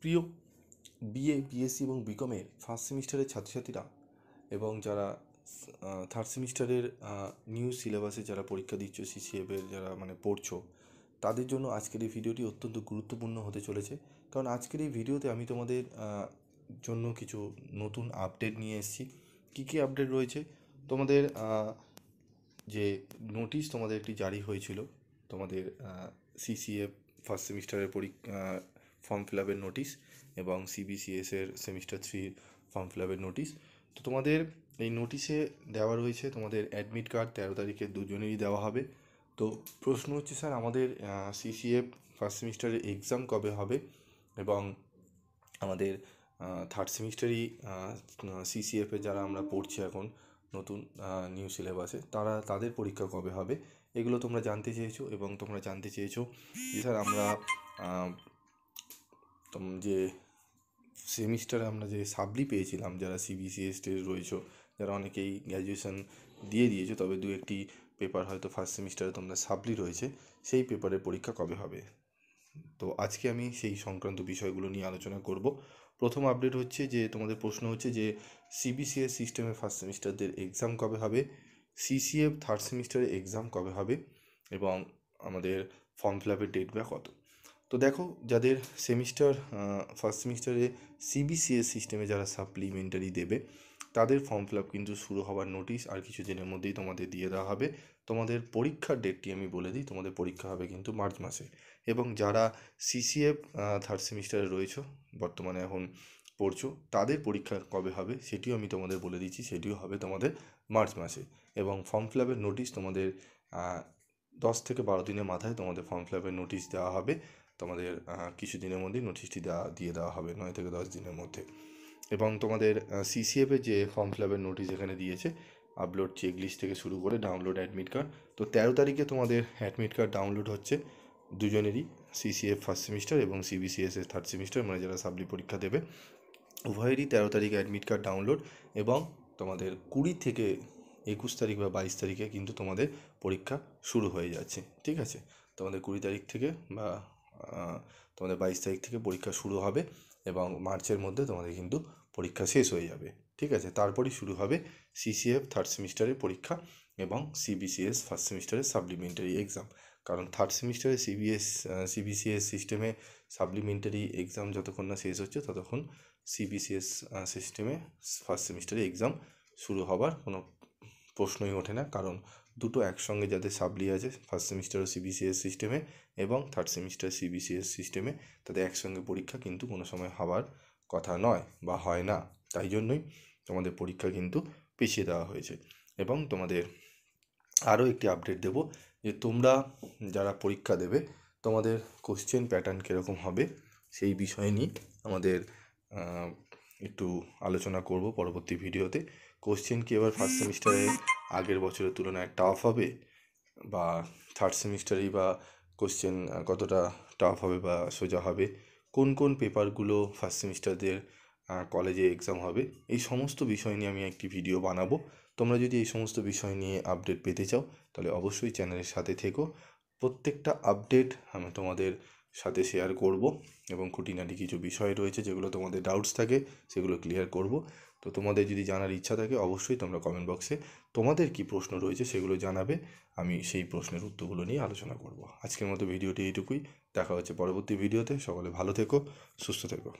প্রিয় BA, BSc এবং বিকমের first সেমিস্টারের ছাত্রছাত্রীরা এবং যারা থার্ড সেমিস্টারের নিউ সিলেবাসে যারা পরীক্ষা দিচ্ছ, সিসিএফের যারা পড়ছো, তাদের জন্য আজকের এই ভিডিওটি অত্যন্ত গুরুত্বপূর্ণ হতে চলেছে। কারণ আজকের এই ভিডিওতে আমি তোমাদের জন্য কিছু নতুন আপডেট নিয়ে এসেছি। কী কী আপডেট রয়েছে? তোমাদের যে নোটিশ তোমাদের একটি জারি হয়েছিল, তোমাদের সিসিএফ ফার্স্ট সেমিস্টারের ফর্ম ফিল আপের নোটিশ এবং সিবিসিএসের সেমিস্টার 3 ফর্ম ফিল আপের নোটিশ। তো তোমাদের এই নোটিশে দেওয়া রয়েছে তোমাদের অ্যাডমিট কার্ড 13 তারিখে দুজনেরই দেওয়া হবে। তো প্রশ্ন হচ্ছে, স্যার আমাদের সিসিএফ ফার্স্ট সেমিস্টারের এক্সাম কবে হবে এবং আমাদের থার্ড সেমিস্টারই সিসিএফে যারা আমরা পড়ছি এখন নতুন নিউ সিলেবাসে, তাদের পরীক্ষা কবে হবে, এগুলো তোমরা জানতে চেয়েছো। এবং তোমরা জানতে চেয়েছো যে স্যার আমরা যে সেমিস্টারে আমরা যে সাপ্লি পেয়েছিলাম, যারা সিবিসিএসে রয়েছো, যারা অনেকেই গ্র্যাজুয়েশন দিয়ে দিয়েছো, তবে দু একটি পেপার হয়তো ফার্স্ট সেমিস্টারে তোমরা সাপ্লি রয়েছে, সেই পেপারের পরীক্ষা কবে হবে। তো আজকে আমি সেই সংক্রান্ত বিষয়গুলো নিয়ে আলোচনা করব। প্রথম আপডেট হচ্ছে যে তোমাদের প্রশ্ন হচ্ছে যে সিবিসিএস সিস্টেমে ফার্স্ট সেমিস্টারদের এক্সাম কবে হবে, সিসিএফ থার্ড সেমিস্টারের এক্সাম কবে হবে এবং আমাদের ফর্ম ফিল আপের ডেট বা কত। তো দেখো, যাদের সেমিস্টার ফার্স্ট সেমিস্টারে সিবিসিএস সিস্টেমে যারা সাপ্লিমেন্টারি দেবে, তাদের ফর্ম ফিল আপ কিন্তু শুরু হওয়ার নোটিশ আর কিছু দিনের মধ্যেই তোমাদের দিয়ে দেওয়া হবে। তোমাদের পরীক্ষার ডেটটি আমি বলে দিই, তোমাদের পরীক্ষা হবে কিন্তু মার্চ মাসে। এবং যারা সিসিএফ থার্ড সেমিস্টারে রয়েছো, বর্তমানে এখন পড়ছো, তাদের পরীক্ষা কবে হবে সেটিও আমি তোমাদের বলে দিচ্ছি, সেটিও হবে তোমাদের মার্চ মাসে। এবং ফর্ম ফিল আপের নোটিশ তোমাদের 10 থেকে 12 দিনের মাথায় তোমাদের ফর্ম ফিল আপের নোটিশ দেওয়া হবে। তোমাদের কিছু দিনের মধ্যেই নোটিশটি দিয়ে দেওয়া হবে, 9 থেকে 10 দিনের মধ্যে। এবং তোমাদের সিসিএফের যে ফর্ম ফিল আপের নোটিশ এখানে দিয়েছে, আপলোড চেকলিস্ট থেকে শুরু করে ডাউনলোড অ্যাডমিট কার্ড। তো 13 তারিখে তোমাদের অ্যাডমিট কার্ড ডাউনলোড হচ্ছে দুজনেরই, সিসিএফ ফার্স্ট সেমিস্টার এবং সিবিসিএসের থার্ড সেমিস্টার, যারা সাপ্লি পরীক্ষা দেবে উভয়েরই 13 তারিখে অ্যাডমিট কার্ড ডাউনলোড। এবং তোমাদের 20 থেকে 21 তারিখ বা 22 তারিখে কিন্তু তোমাদের পরীক্ষা শুরু হয়ে যাচ্ছে। ঠিক আছে, তোমাদের 20 তারিখ থেকে বা তোমাদের 22 তারিখ থেকে পরীক্ষা শুরু হবে এবং মার্চের মধ্যে তোমাদের কিন্তু পরীক্ষা শেষ হয়ে যাবে। ঠিক আছে, তারপরই শুরু হবে সিসিএফ থার্ড সেমিস্টারের পরীক্ষা এবং সিবিসিএস ফার্স্ট সেমিস্টারের সাপ্লিমেন্টারি এক্সাম। কারণ থার্ড সেমিস্টারে সিবিসিএস সিস্টেমে সাপ্লিমেন্টারি এক্সাম যতক্ষণ না শেষ হচ্ছে, ততক্ষণ সিবিসিএস সিস্টেমে ফার্স্ট সেমিস্টারে এক্সাম শুরু হবার কোনো প্রশ্নই ওঠে না। কারণ দুটো একসঙ্গে যাদের সাপ্লি আছে, ফার্স্ট সেমিস্টার সিবিসিএস সিস্টেমে এবং থার্ড সেমিস্টার সিবিসিএস সিস্টেমে, তাদের একসঙ্গে পরীক্ষা কিন্তু কোনো সময় হওয়ার কথা নয় বা হয় না। তাই জন্যই তোমাদের পরীক্ষা কিন্তু পিছিয়ে দেওয়া হয়েছে। এবং তোমাদের আরও একটি আপডেট দেব যে তোমরা যারা পরীক্ষা দেবে, তোমাদের কোশ্চেন প্যাটার্ন কীরকম হবে সেই বিষয় নিয়ে আমাদের একটু আলোচনা করব পরবর্তী ভিডিওতে। কোশ্চেন কি এবার ফার্স্ট সেমিস্টারে আগের বছরের তুলনায় টাফ হবে, বা থার্ড সেমিস্টারেই বা কোশ্চেন কতটা টাফ হবে বা সোজা হবে, কোন কোন পেপারগুলো ফার্স্ট সেমিস্টারদের কলেজে এক্সাম হবে, এই সমস্ত বিষয় নিয়ে আমি একটি ভিডিও বানাবো। তোমরা যদি এই সমস্ত বিষয় নিয়ে আপডেট পেতে চাও, তাহলে অবশ্যই চ্যানেলের সাথে থেকো। প্রত্যেকটা আপডেট আমি তোমাদের সাথে শেয়ার করব এবং খুঁটিনাটি কিছু বিষয় রয়েছে যেগুলো তোমাদের ডাউটস থাকে, সেগুলো ক্লিয়ার করব। তো তোমাদের যদি জানার ইচ্ছা থাকে, অবশ্যই তোমরা কমেন্ট বক্সে তোমাদের কি প্রশ্ন রয়েছে সেগুলো জানাবে, আমি সেই প্রশ্নের উত্তরগুলো নিয়ে আলোচনা করব। আজকের মতো ভিডিওটি এইটুকুই, দেখা হচ্ছে পরবর্তী ভিডিওতে। সকলে ভালো থেকো, সুস্থ থেকো।